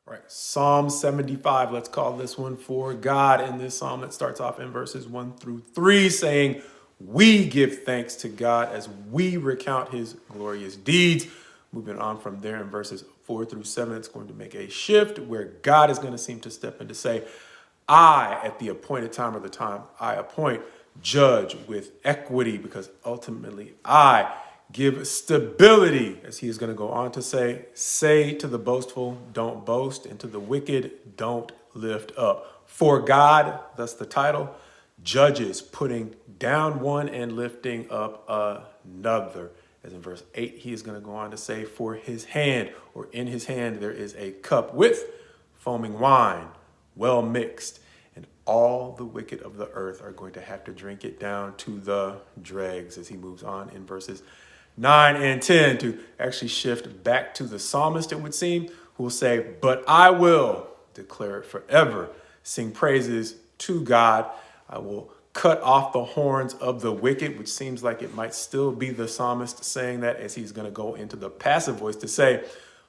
Right. Psalm 75, let's call this one for God. In this psalm that starts off in verses 1 through 3, saying, we give thanks to God as we recount his glorious deeds. Moving on from there in verses 4 through 7, it's going to make a shift where God is going to seem to step in to say, I, at the appointed time or the time I appoint, judge with equity, because ultimately I give stability, as he is going to go on to say to the boastful, don't boast, and to the wicked, don't lift up. For God, that's the title, judges, putting down one and lifting up another. As in verse 8, he is going to go on to say, for his hand, or in his hand, there is a cup with foaming wine, well mixed, and all the wicked of the earth are going to have to drink it down to the dregs. As he moves on in verses 9 and 10 to actually shift back to the psalmist, it would seem, who will say, but I will declare it forever, sing praises to God. I will cut off the horns of the wicked, which seems like it might still be the psalmist saying that, as he's going to go into the passive voice to say,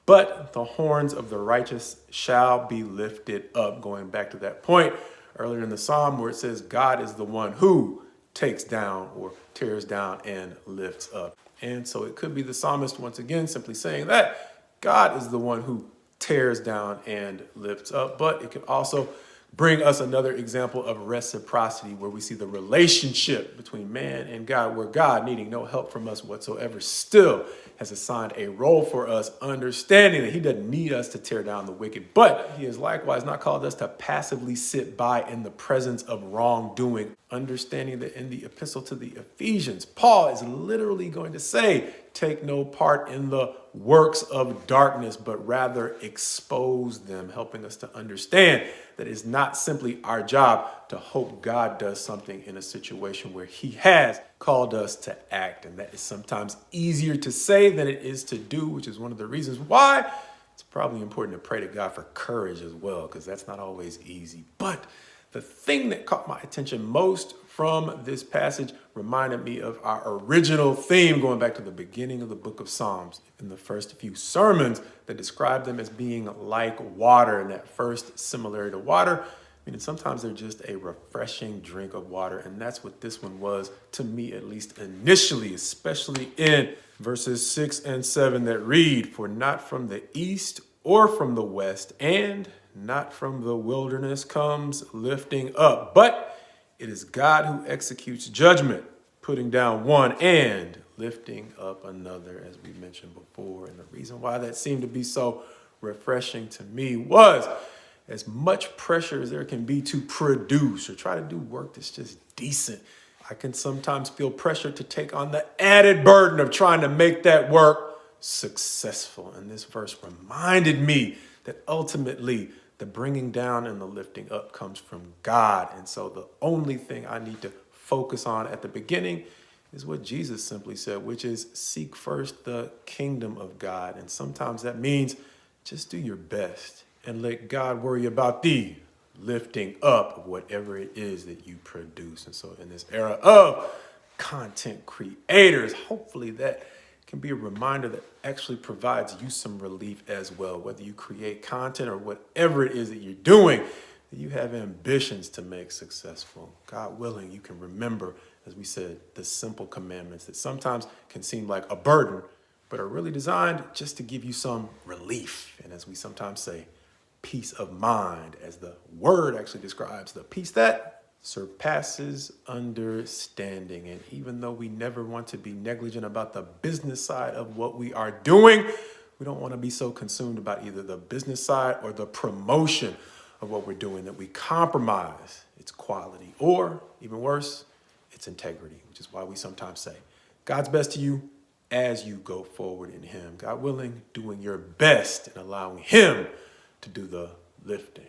but the horns of the righteous shall be lifted up. Going back to that point earlier in the psalm where it says God is the one who takes down or tears down and lifts up. And so it could be the psalmist once again simply saying that God is the one who tears down and lifts up. But it could also bring us another example of reciprocity, where we see the relationship between man and God, where God, needing no help from us whatsoever, still has assigned a role for us, understanding that he doesn't need us to tear down the wicked, but he has likewise not called us to passively sit by in the presence of wrongdoing, understanding that in the epistle to the Ephesians, Paul is literally going to say, take no part in the works of darkness, but rather expose them, helping us to understand that it's not simply our job to hope God does something in a situation where he has called us to act. And that is sometimes easier to say than it is to do, which is one of the reasons why it's probably important to pray to God for courage as well, because that's not always easy. But the thing that caught my attention most from this passage reminded me of our original theme going back to the beginning of the book of Psalms. In the first few sermons that described them as being like water, and that first similarity to water, meaning sometimes they're just a refreshing drink of water. And that's what this one was to me, at least initially, especially in verses 6 and 7 that read, for not from the east or from the west, and not from the wilderness comes lifting up, but it is God who executes judgment, putting down one and lifting up another, as we mentioned before. And the reason why that seemed to be so refreshing to me was, as much pressure as there can be to produce or try to do work that's just decent, I can sometimes feel pressure to take on the added burden of trying to make that work successful. And this verse reminded me that ultimately the bringing down and the lifting up comes from God. And so the only thing I need to focus on at the beginning is what Jesus simply said, which is seek first the kingdom of God. And sometimes that means just do your best and let God worry about the lifting up of whatever it is that you produce. And so in this era of content creators, hopefully that can be a reminder that actually provides you some relief as well, whether you create content or whatever it is that you're doing, that you have ambitions to make successful. God willing, you can remember, as we said, the simple commandments that sometimes can seem like a burden, but are really designed just to give you some relief. And as we sometimes say, peace of mind, as the word actually describes, the peace that surpasses understanding. And even though we never want to be negligent about the business side of what we are doing, we don't want to be so consumed about either the business side or the promotion of what we're doing that we compromise its quality, or even worse, its integrity, which is why we sometimes say, God's best to you as you go forward in him. God willing, doing your best and allowing him to do the lifting.